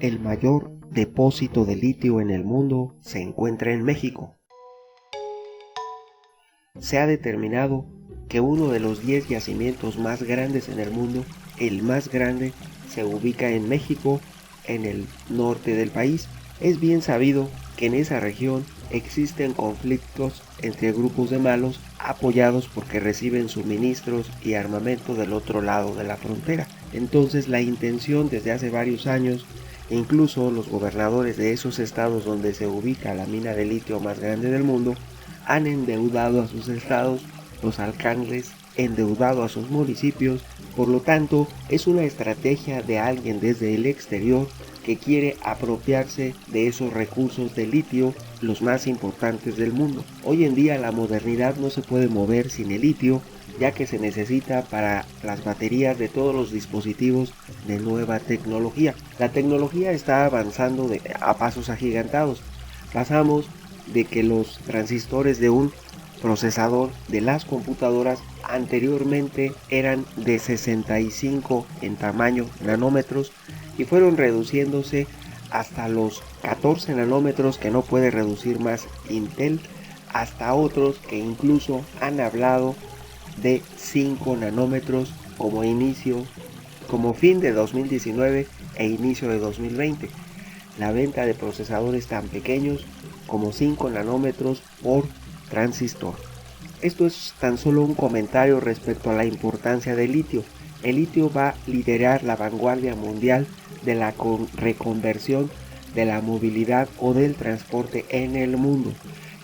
El mayor depósito de litio en el mundo se encuentra en México. Se ha determinado que uno de los 10 yacimientos más grandes en el mundo, el más grande, se ubica en México, en el norte del país. Es bien sabido que en esa región existen conflictos entre grupos de malos apoyados porque reciben suministros y armamento del otro lado de la frontera. Entonces la intención desde hace varios años, incluso los gobernadores de esos estados donde se ubica la mina de litio más grande del mundo, han endeudado a sus estados, los alcaldes endeudado a sus municipios. Por lo tanto, es una estrategia de alguien desde el exterior que quiere apropiarse de esos recursos de litio, los más importantes del mundo. Hoy en día la modernidad no se puede mover sin el litio, ya que se necesita para las baterías de todos los dispositivos de nueva tecnología. La tecnología está avanzando a pasos agigantados. Pasamos de que los transistores de un procesador de las computadoras anteriormente eran de 65 en tamaño nanómetros y fueron reduciéndose hasta los 14 nanómetros que no puede reducir más Intel, hasta otros que incluso han hablado de 5 nanómetros como inicio, como fin de 2019 e inicio de 2020. La venta de procesadores tan pequeños como 5 nanómetros por transistor. Esto es tan solo un comentario respecto a la importancia del litio. El litio va a liderar la vanguardia mundial de la reconversión de la movilidad o del transporte en el mundo.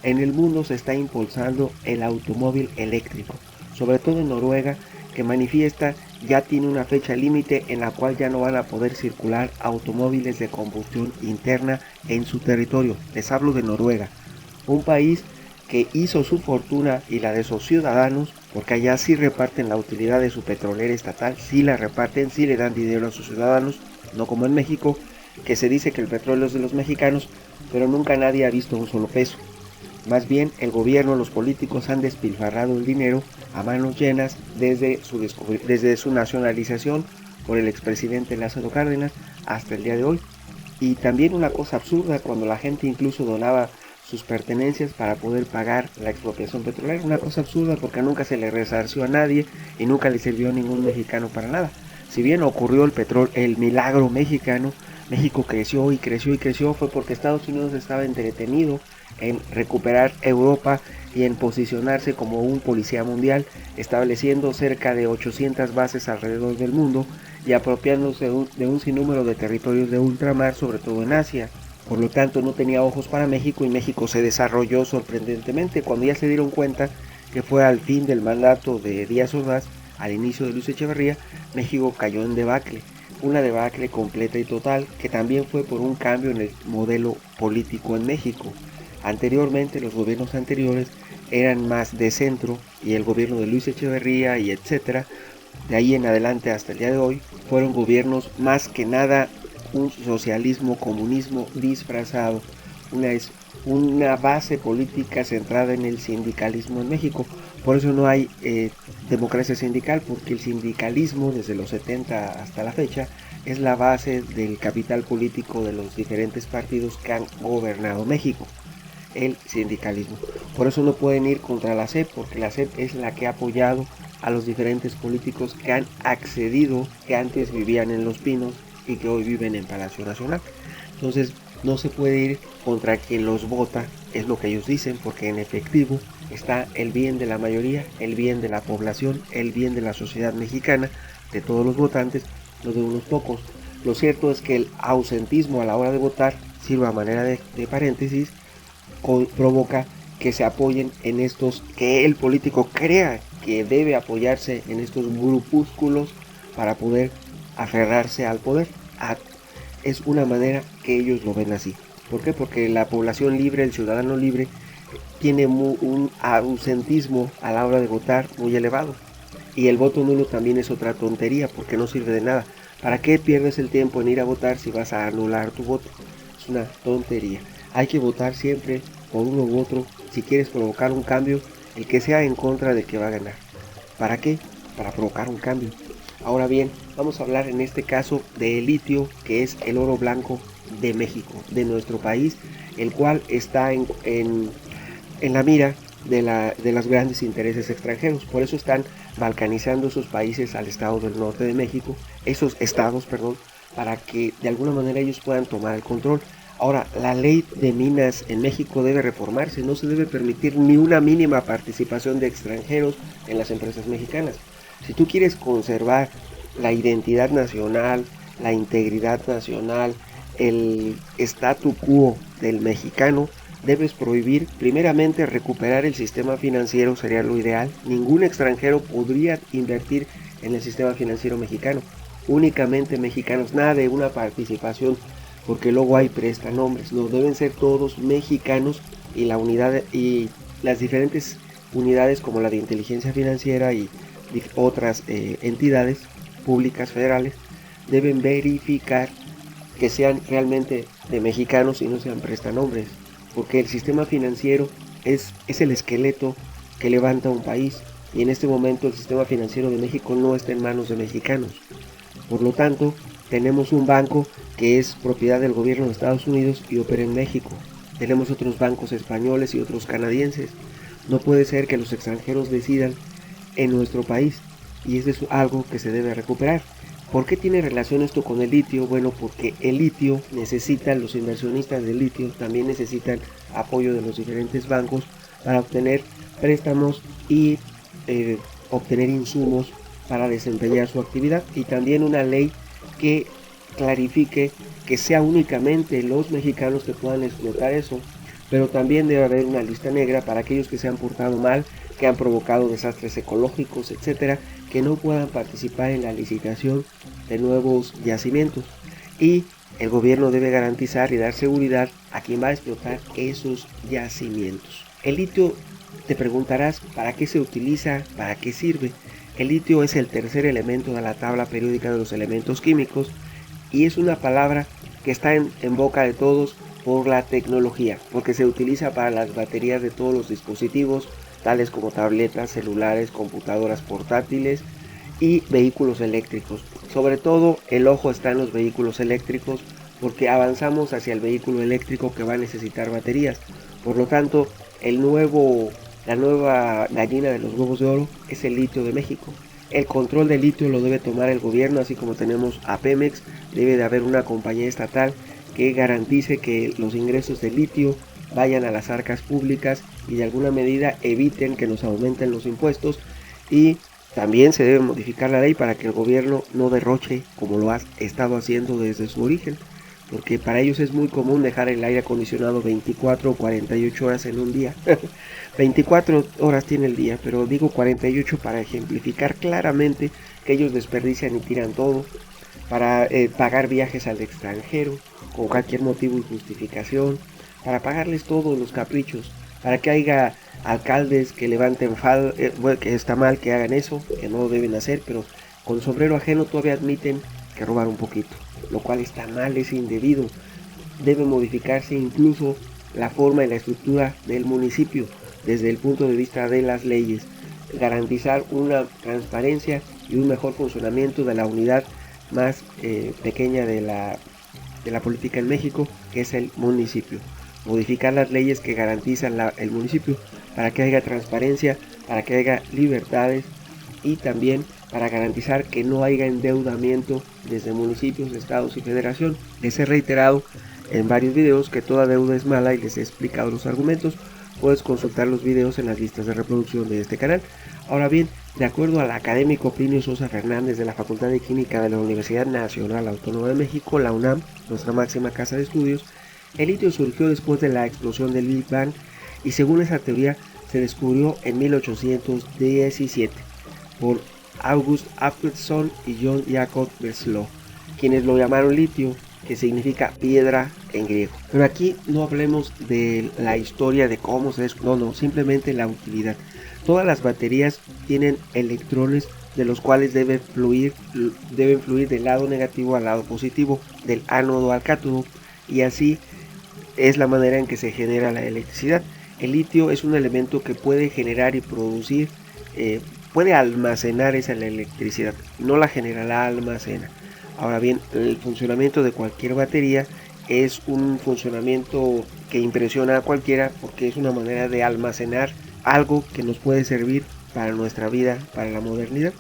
En el mundo se está impulsando el automóvil eléctrico, sobre todo en Noruega, que manifiesta ya tiene una fecha límite en la cual ya no van a poder circular automóviles de combustión interna en su territorio. Les hablo de Noruega, un país que hizo su fortuna y la de sus ciudadanos, porque allá sí reparten la utilidad de su petrolera estatal, sí la reparten, sí le dan dinero a sus ciudadanos, no como en México, que se dice que el petróleo es de los mexicanos, pero nunca nadie ha visto un solo peso. Más bien, el gobierno, los políticos han despilfarrado el dinero a manos llenas desde su nacionalización por el expresidente Lázaro Cárdenas hasta el día de hoy. Y también una cosa absurda, cuando la gente incluso donaba sus pertenencias para poder pagar la expropiación petrolera. Una cosa absurda porque nunca se le resarció a nadie y nunca le sirvió a ningún mexicano para nada. Si bien ocurrió el milagro mexicano, México creció y creció y creció, fue porque Estados Unidos estaba entretenido en recuperar Europa y en posicionarse como un policía mundial, estableciendo cerca de 800 bases alrededor del mundo y apropiándose de un sinnúmero de territorios de ultramar, sobre todo en Asia. Por lo tanto, no tenía ojos para México y México se desarrolló sorprendentemente. Cuando ya se dieron cuenta que fue al fin del mandato de Díaz Ordaz, al inicio de Luis Echeverría, México cayó en debacle. Una debacle completa y total que también fue por un cambio en el modelo político en México. Anteriormente, los gobiernos anteriores eran más de centro y el gobierno de Luis Echeverría y etcétera, de ahí en adelante hasta el día de hoy, fueron gobiernos más que nada un socialismo, comunismo disfrazado, una base política centrada en el sindicalismo en México. Por eso no hay democracia sindical, porque el sindicalismo desde los 70 hasta la fecha es la base del capital político de los diferentes partidos que han gobernado México, el sindicalismo. Por eso no pueden ir contra la SEP, porque la SEP es la que ha apoyado a los diferentes políticos que han accedido, que antes vivían en Los Pinos y que hoy viven en Palacio Nacional. Entonces no se puede ir contra quien los vota, es lo que ellos dicen, porque en efectivo está el bien de la mayoría, el bien de la población, el bien de la sociedad mexicana, de todos los votantes, no de unos pocos. Lo cierto es que el ausentismo a la hora de votar, sirva a manera de paréntesis, provoca que se apoyen en estos, que el político crea que debe apoyarse en estos grupúsculos para poder aferrarse al poder. Es una manera que ellos lo ven así. ¿Por qué? Porque la población libre, el ciudadano libre, tiene un ausentismo a la hora de votar muy elevado. Y el voto nulo también es otra tontería, porque no sirve de nada. ¿Para qué pierdes el tiempo en ir a votar si vas a anular tu voto? Es una tontería. Hay que votar siempre por uno u otro. Si quieres provocar un cambio, el que sea en contra de que va a ganar. ¿Para qué? Para provocar un cambio. Ahora bien, vamos a hablar en este caso del litio, que es el oro blanco de México, de nuestro país, el cual está en la mira de los grandes intereses extranjeros. Por eso están balcanizando esos países al estado del norte de México, esos estados, perdón, para que de alguna manera ellos puedan tomar el control. Ahora, la ley de minas en México debe reformarse, no se debe permitir ni una mínima participación de extranjeros en las empresas mexicanas. Si tú quieres conservar la identidad nacional, la integridad nacional, el statu quo del mexicano, debes prohibir primeramente recuperar el sistema financiero, sería lo ideal. Ningún extranjero podría invertir en el sistema financiero mexicano, únicamente mexicanos, nada de una participación, porque luego hay prestanombres, no, deben ser todos mexicanos, y la unidad y las diferentes unidades como la de inteligencia financiera y otras entidades públicas federales deben verificar que sean realmente de mexicanos y no sean prestanombres, porque el sistema financiero es el esqueleto que levanta un país, y en este momento el sistema financiero de México no está en manos de mexicanos. Por lo tanto, tenemos un banco que es propiedad del gobierno de Estados Unidos y opera en México. Tenemos otros bancos españoles y otros canadienses. No puede ser que los extranjeros decidan en nuestro país, y eso es algo que se debe recuperar. ¿Por qué tiene relación esto con el litio? Bueno, porque el litio necesita, los inversionistas del litio también necesitan apoyo de los diferentes bancos para obtener préstamos y obtener insumos para desempeñar su actividad, y también una ley que clarifique que sea únicamente los mexicanos que puedan explotar eso, pero también debe haber una lista negra para aquellos que se han portado mal, que han provocado desastres ecológicos, etcétera, que no puedan participar en la licitación de nuevos yacimientos. Y el gobierno debe garantizar y dar seguridad a quien va a explotar esos yacimientos. El litio, te preguntarás, ¿para qué se utiliza? ¿Para qué sirve? El litio es el tercer elemento de la tabla periódica de los elementos químicos, y es una palabra que está en boca de todos por la tecnología, porque se utiliza para las baterías de todos los dispositivos, tales como tabletas, celulares, computadoras portátiles y vehículos eléctricos. Sobre todo el ojo está en los vehículos eléctricos, porque avanzamos hacia el vehículo eléctrico que va a necesitar baterías. Por lo tanto, la nueva gallina de los huevos de oro es el litio de México. El control del litio lo debe tomar el gobierno, así como tenemos a Pemex. Debe de haber una compañía estatal que garantice que los ingresos de litio vayan a las arcas públicas y de alguna medida eviten que nos aumenten los impuestos. Y también se debe modificar la ley para que el gobierno no derroche como lo ha estado haciendo desde su origen, porque para ellos es muy común dejar el aire acondicionado 24 o 48 horas en un día. 24 horas tiene el día, pero digo 48 para ejemplificar claramente que ellos desperdician y tiran todo, para pagar viajes al extranjero con cualquier motivo y justificación, para pagarles todos los caprichos, para que haya alcaldes que levanten bueno, que está mal que hagan eso, que no lo deben hacer, pero con sombrero ajeno todavía admiten que robar un poquito, lo cual está mal, es indebido. Debe modificarse incluso la forma y la estructura del municipio desde el punto de vista de las leyes, garantizar una transparencia y un mejor funcionamiento de la unidad más pequeña de la política en México, que es el municipio. Modificar las leyes que garantizan el municipio para que haya transparencia, para que haya libertades, y también para garantizar que no haya endeudamiento desde municipios, estados y federación. Les he reiterado en varios videos que toda deuda es mala y les he explicado los argumentos. Puedes consultar los videos en las listas de reproducción de este canal. Ahora bien, de acuerdo al académico Plinio Sosa Fernández de la Facultad de Química de la Universidad Nacional Autónoma de México, la UNAM, nuestra máxima casa de estudios, el litio surgió después de la explosión del Big Bang, y según esa teoría se descubrió en 1817 por August Apelson y John Jacob Breslau, quienes lo llamaron litio, que significa piedra en griego. Pero aquí no hablemos de la historia de cómo se descubrió, no, simplemente la utilidad. Todas las baterías tienen electrones de los cuales deben fluir del lado negativo al lado positivo, del ánodo al cátodo, y así es la manera en que se genera la electricidad. El litio es un elemento que puede generar y producir puede almacenar esa electricidad, no la genera, la almacena. Ahora bien, el funcionamiento de cualquier batería es un funcionamiento que impresiona a cualquiera porque es una manera de almacenar algo que nos puede servir para nuestra vida, para la modernidad.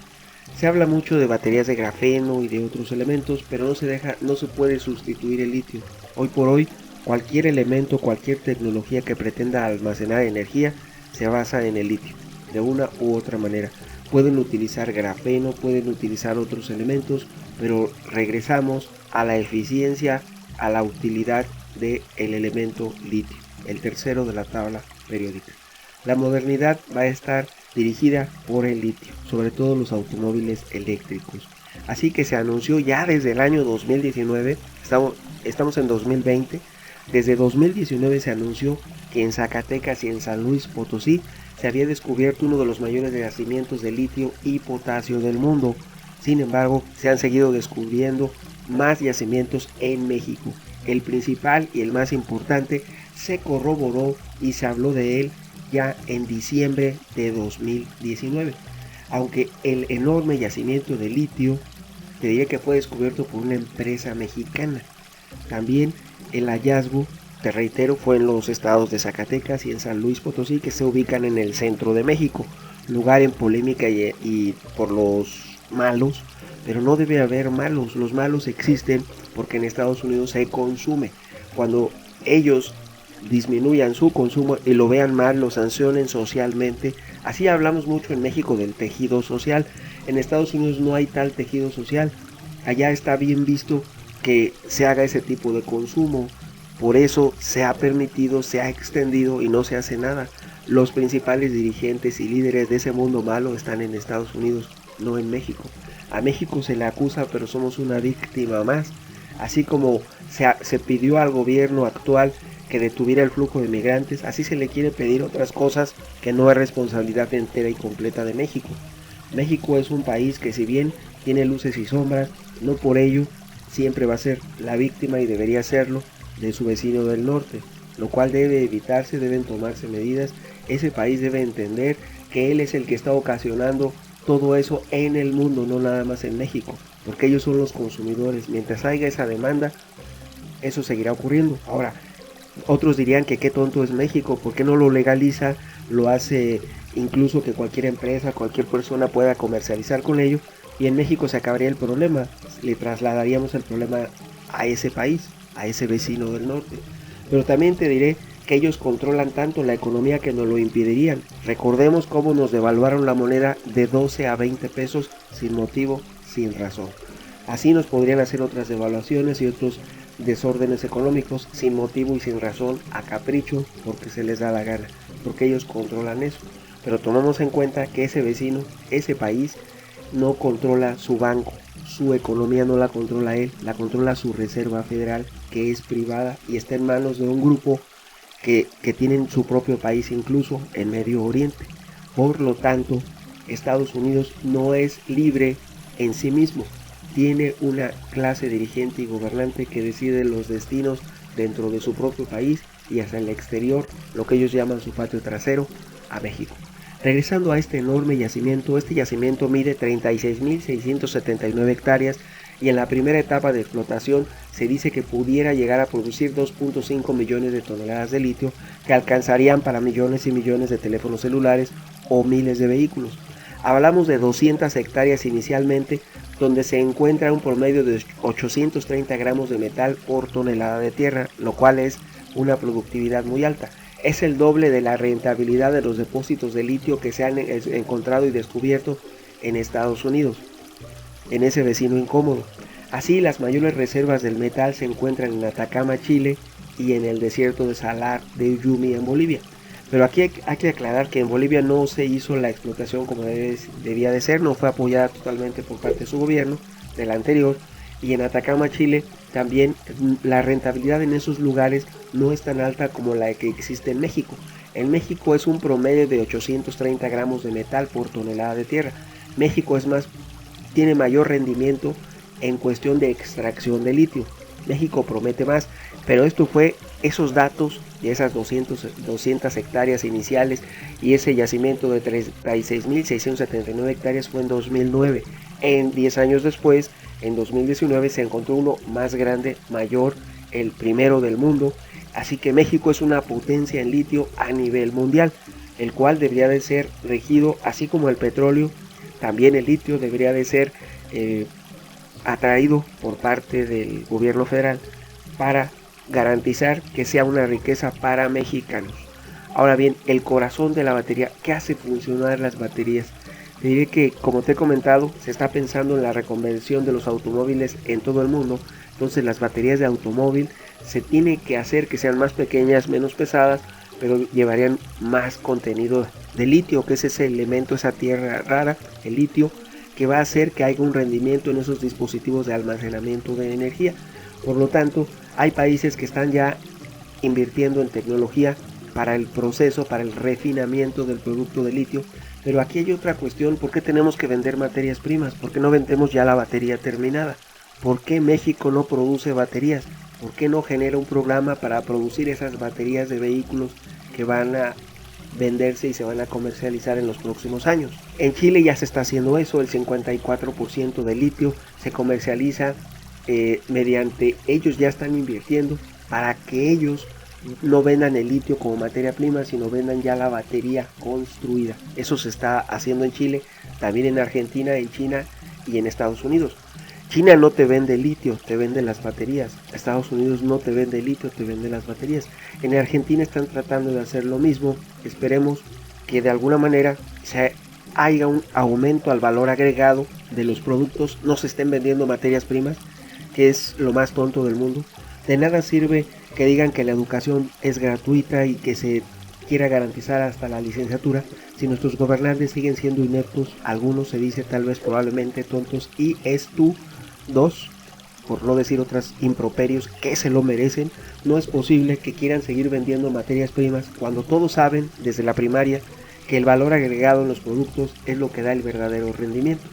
Se habla mucho de baterías de grafeno y de otros elementos, pero no se puede sustituir el litio. Hoy por hoy, cualquier elemento, cualquier tecnología que pretenda almacenar energía se basa en el litio, de una u otra manera. Pueden utilizar grafeno, pueden utilizar otros elementos, pero regresamos a la eficiencia, a la utilidad del elemento litio, el tercero de la tabla periódica. La modernidad va a estar dirigida por el litio, sobre todo los automóviles eléctricos. Así que se anunció ya desde el año 2019, estamos en 2020, desde 2019 se anunció que en Zacatecas y en San Luis Potosí se había descubierto uno de los mayores yacimientos de litio y potasio del mundo. Sin embargo, se han seguido descubriendo más yacimientos en México. El principal y el más importante se corroboró y se habló de él ya en diciembre de 2019. Aunque el enorme yacimiento de litio, te diría que fue descubierto por una empresa mexicana. También el hallazgo, te reitero, fue en los estados de Zacatecas y en San Luis Potosí, que se ubican en el centro de México, lugar en polémica y por los malos, pero no debe haber malos. Los malos existen porque en Estados Unidos se consume. Cuando ellos disminuyan su consumo y lo vean mal, lo sancionen socialmente. Así hablamos mucho en México del tejido social. En Estados Unidos no hay tal tejido social. Allá está bien visto que se haga ese tipo de consumo. Por eso se ha permitido, se ha extendido y no se hace nada. Los principales dirigentes y líderes de ese mundo malo están en Estados Unidos, no en México. A México se le acusa, pero somos una víctima más. Así como se pidió al gobierno actual que detuviera el flujo de migrantes, así se le quiere pedir otras cosas que no es responsabilidad entera y completa de México. México es un país que, si bien tiene luces y sombras, no por ello siempre va a ser la víctima, y debería serlo, de su vecino del norte, lo cual debe evitarse, deben tomarse medidas. Ese país debe entender que él es el que está ocasionando todo eso en el mundo, no nada más en México, porque ellos son los consumidores. Mientras haya esa demanda, eso seguirá ocurriendo. Ahora, otros dirían que qué tonto es México, ¿por qué no lo legaliza? Lo hace incluso que cualquier empresa, cualquier persona pueda comercializar con ello, y en México se acabaría el problema. Le trasladaríamos el problema a ese país, a ese vecino del norte. Pero también te diré que ellos controlan tanto la economía que nos lo impedirían. Recordemos cómo nos devaluaron la moneda de 12 a 20 pesos sin motivo, sin razón. Así nos podrían hacer otras devaluaciones y otros desórdenes económicos sin motivo y sin razón, a capricho, porque se les da la gana, porque ellos controlan eso. Pero tomemos en cuenta que ese vecino, ese país, no controla su banco, su economía no la controla él, la controla su Reserva Federal, que es privada y está en manos de un grupo que tienen su propio país, incluso en Medio Oriente. Por lo tanto, Estados Unidos no es libre en sí mismo. Tiene una clase dirigente y gobernante que decide los destinos dentro de su propio país y hacia el exterior, lo que ellos llaman su patio trasero, a México. Regresando a este enorme yacimiento, este yacimiento mide 36.679 hectáreas y en la primera etapa de explotación se dice que pudiera llegar a producir 2.5 millones de toneladas de litio, que alcanzarían para millones y millones de teléfonos celulares o miles de vehículos. Hablamos de 200 hectáreas inicialmente, donde se encuentra un promedio de 830 gramos de metal por tonelada de tierra, lo cual es una productividad muy alta. Es el doble de la rentabilidad de los depósitos de litio que se han encontrado y descubierto en Estados Unidos, en ese vecino incómodo. Así, las mayores reservas del metal se encuentran en Atacama, Chile, y en el desierto de Salar de Uyuni, en Bolivia. Pero aquí hay que aclarar que en Bolivia no se hizo la explotación como debía de ser, no fue apoyada totalmente por parte de su gobierno, del anterior, y en Atacama, Chile, también la rentabilidad en esos lugares no es tan alta como la que existe en México. En México es un promedio de 830 gramos de metal por tonelada de tierra. México tiene mayor rendimiento en cuestión de extracción de litio. México promete más, pero esos datos de esas 200 hectáreas iniciales y ese yacimiento de 36.679 hectáreas fue en 2009. En 10 años después, en 2019, se encontró uno más grande, mayor, el primero del mundo. Así que México es una potencia en litio a nivel mundial, el cual debería de ser regido, así como el petróleo, también el litio debería de ser atraído por parte del gobierno federal para garantizar que sea una riqueza para mexicanos. Ahora bien, el corazón de la batería, ¿qué hace funcionar las baterías? Te diré que, como te he comentado, se está pensando en la reconversión de los automóviles en todo el mundo. Entonces las baterías de automóvil se tiene que hacer que sean más pequeñas, menos pesadas, pero llevarían más contenido de litio, que es ese elemento, esa tierra rara, el litio, que va a hacer que haya un rendimiento en esos dispositivos de almacenamiento de energía. Por lo tanto, hay países que están ya invirtiendo en tecnología para el proceso, para el refinamiento del producto de litio. Pero aquí hay otra cuestión: ¿por qué tenemos que vender materias primas? ¿Por qué no vendemos ya la batería terminada? ¿Por qué México no produce baterías? ¿Por qué no genera un programa para producir esas baterías de vehículos que van a venderse y se van a comercializar en los próximos años? En Chile ya se está haciendo eso. El 54% de litio se comercializa mediante, ellos ya están invirtiendo para que ellos no vendan el litio como materia prima, sino vendan ya la batería construida. Eso se está haciendo en Chile, también en Argentina, en China y en Estados Unidos. China no te vende litio, te vende las baterías. Estados Unidos no te vende litio, te vende las baterías. En Argentina están tratando de hacer lo mismo. Esperemos que de alguna manera haya un aumento al valor agregado de los productos, no se estén vendiendo materias primas, que es lo más tonto del mundo. De nada sirve que digan que la educación es gratuita y que se quiera garantizar hasta la licenciatura si nuestros gobernantes siguen siendo ineptos, algunos se dice tal vez probablemente tontos y estúpidos, por no decir otras improperios que se lo merecen. No es posible que quieran seguir vendiendo materias primas cuando todos saben desde la primaria que el valor agregado en los productos es lo que da el verdadero rendimiento.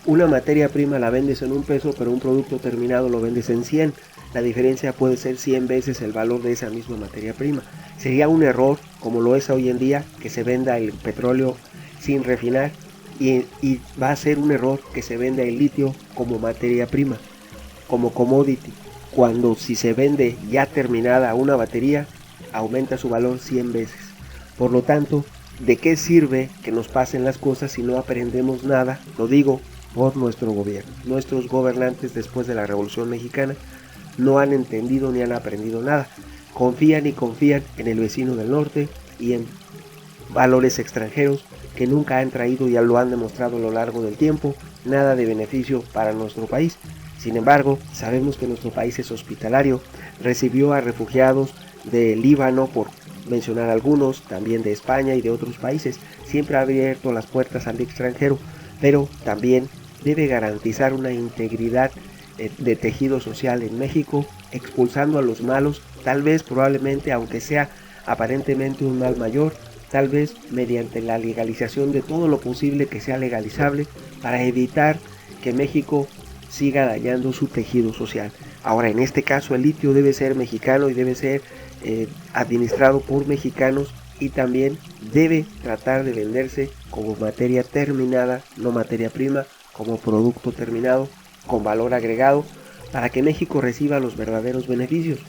Una materia prima la vendes en $1, pero un producto terminado lo vendes en 100. La diferencia puede ser 100 veces el valor de esa misma materia prima. Sería un error, como lo es hoy en día, que se venda el petróleo sin refinar, y va a ser un error que se venda el litio como materia prima, como commodity, cuando si se vende ya terminada una batería, aumenta su valor 100 veces. Por lo tanto, ¿de qué sirve que nos pasen las cosas si no aprendemos nada? Lo digo por nuestro gobierno. Nuestros gobernantes después de la Revolución Mexicana no han entendido ni han aprendido nada. Confían en el vecino del norte y en valores extranjeros que nunca han traído, ya lo han demostrado a lo largo del tiempo, nada de beneficio para nuestro país. Sin embargo, sabemos que nuestro país es hospitalario, recibió a refugiados de Líbano, por mencionar algunos, también de España y de otros países. Siempre ha abierto las puertas al extranjero, pero también debe garantizar una integridad de tejido social en México, expulsando a los malos, tal vez probablemente, aunque sea aparentemente un mal mayor, tal vez mediante la legalización de todo lo posible que sea legalizable, para evitar que México siga dañando su tejido social. Ahora, en este caso, el litio debe ser mexicano y debe ser administrado por mexicanos, y también debe tratar de venderse como materia terminada, no materia prima, como producto terminado con valor agregado, para que México reciba los verdaderos beneficios,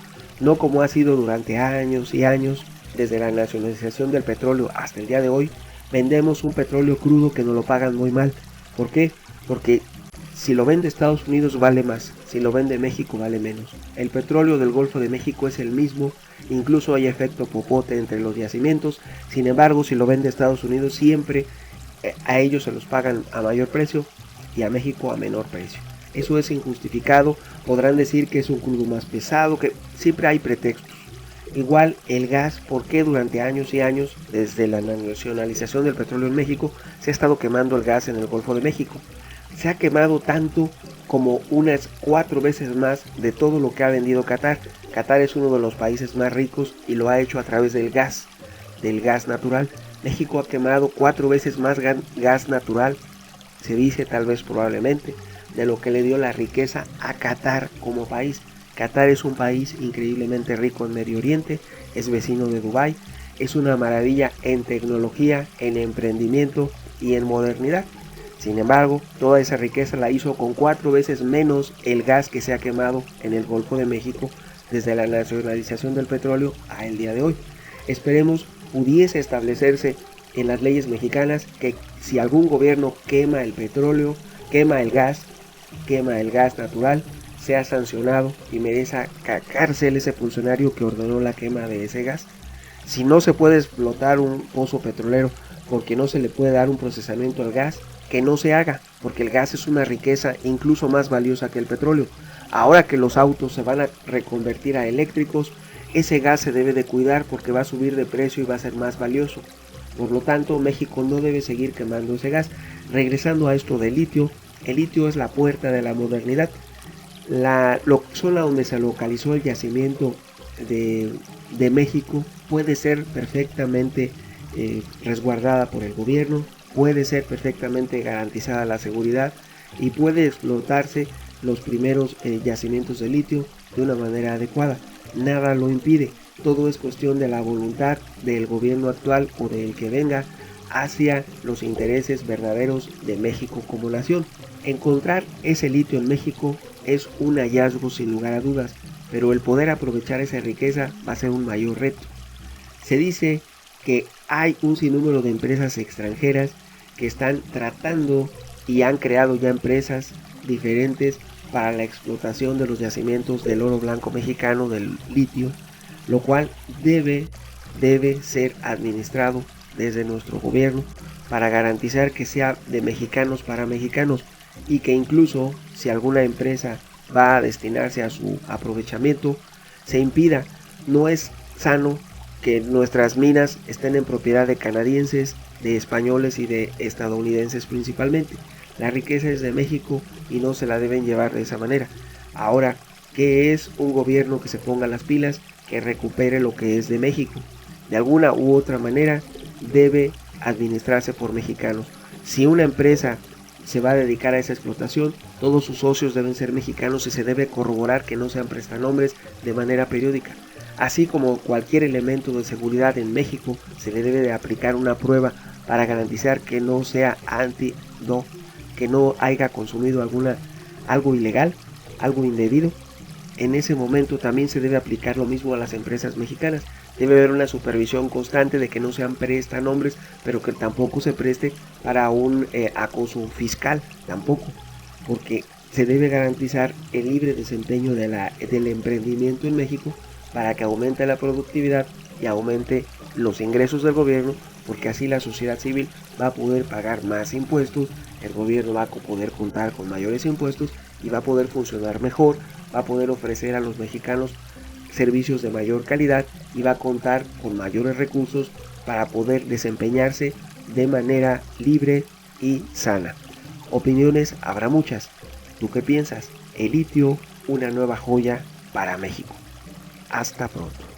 no como ha sido durante años y años. Desde la nacionalización del petróleo hasta el día de hoy, vendemos un petróleo crudo que nos lo pagan muy mal. ¿Por qué? Porque si lo vende Estados Unidos vale más, si lo vende México vale menos. El petróleo del Golfo de México es el mismo, incluso hay efecto popote entre los yacimientos. Sin embargo, si lo vende Estados Unidos, siempre a ellos se los pagan a mayor precio y a México a menor precio. Eso es injustificado. Podrán decir que es un crudo más pesado, que siempre hay pretextos. Igual el gas, porque durante años y años, desde la nacionalización del petróleo en México, se ha estado quemando el gas en el Golfo de México. Se ha quemado tanto como unas 4 veces más de todo lo que ha vendido Qatar. Qatar es uno de los países más ricos y lo ha hecho a través del gas natural. México ha quemado 4 veces más gas natural, se dice, tal vez probablemente, de lo que le dio la riqueza a Qatar como país. Qatar es un país increíblemente rico en Medio Oriente, es vecino de Dubái, es una maravilla en tecnología, en emprendimiento y en modernidad. Sin embargo, toda esa riqueza la hizo con 4 veces menos el gas que se ha quemado en el Golfo de México desde la nacionalización del petróleo a el día de hoy. Esperemos pudiese establecerse en las leyes mexicanas que si algún gobierno quema el petróleo, quema el gas natural, sea sancionado y merezca cárcel ese funcionario que ordenó la quema de ese gas. Si no se puede explotar un pozo petrolero porque no se le puede dar un procesamiento al gas, que no se haga, porque el gas es una riqueza incluso más valiosa que el petróleo. Ahora que los autos se van a reconvertir a eléctricos, ese gas se debe de cuidar porque va a subir de precio y va a ser más valioso. Por lo tanto, México no debe seguir quemando ese gas. Regresando a esto del litio, el litio es la puerta de la modernidad. La zona donde se localizó el yacimiento de México puede ser perfectamente resguardada por el gobierno, puede ser perfectamente garantizada la seguridad y puede explotarse los primeros yacimientos de litio de una manera adecuada. Nada lo impide, todo es cuestión de la voluntad del gobierno actual o del que venga hacia los intereses verdaderos de México como nación. Encontrar ese litio en México es un hallazgo sin lugar a dudas, pero el poder aprovechar esa riqueza va a ser un mayor reto. Se dice que hay un sinnúmero de empresas extranjeras que están tratando y han creado ya empresas diferentes para la explotación de los yacimientos del oro blanco mexicano, del litio, lo cual debe ser administrado desde nuestro gobierno para garantizar que sea de mexicanos para mexicanos y que incluso si alguna empresa va a destinarse a su aprovechamiento se impida. No es sano que nuestras minas estén en propiedad de canadienses, de españoles y de estadounidenses principalmente. La riqueza es de México y no se la deben llevar de esa manera. Ahora, ¿qué es un gobierno que se ponga las pilas, que recupere lo que es de México? De alguna u otra manera debe administrarse por mexicanos. Si una empresa se va a dedicar a esa explotación, todos sus socios deben ser mexicanos y se debe corroborar que no sean prestanombres de manera periódica. Así como cualquier elemento de seguridad en México, se le debe de aplicar una prueba para garantizar que no sea que no haya consumido algo ilegal, algo indebido. En ese momento también se debe aplicar lo mismo a las empresas mexicanas. Debe haber una supervisión constante de que no sean prestanombres, pero que tampoco se preste para un acoso fiscal, tampoco, porque se debe garantizar el libre desempeño del emprendimiento en México para que aumente la productividad y aumente los ingresos del gobierno, porque así la sociedad civil va a poder pagar más impuestos, el gobierno va a poder contar con mayores impuestos y va a poder funcionar mejor, va a poder ofrecer a los mexicanos servicios de mayor calidad y va a contar con mayores recursos para poder desempeñarse de manera libre y sana. Opiniones habrá muchas. ¿Tú qué piensas? El litio, una nueva joya para México. Hasta pronto.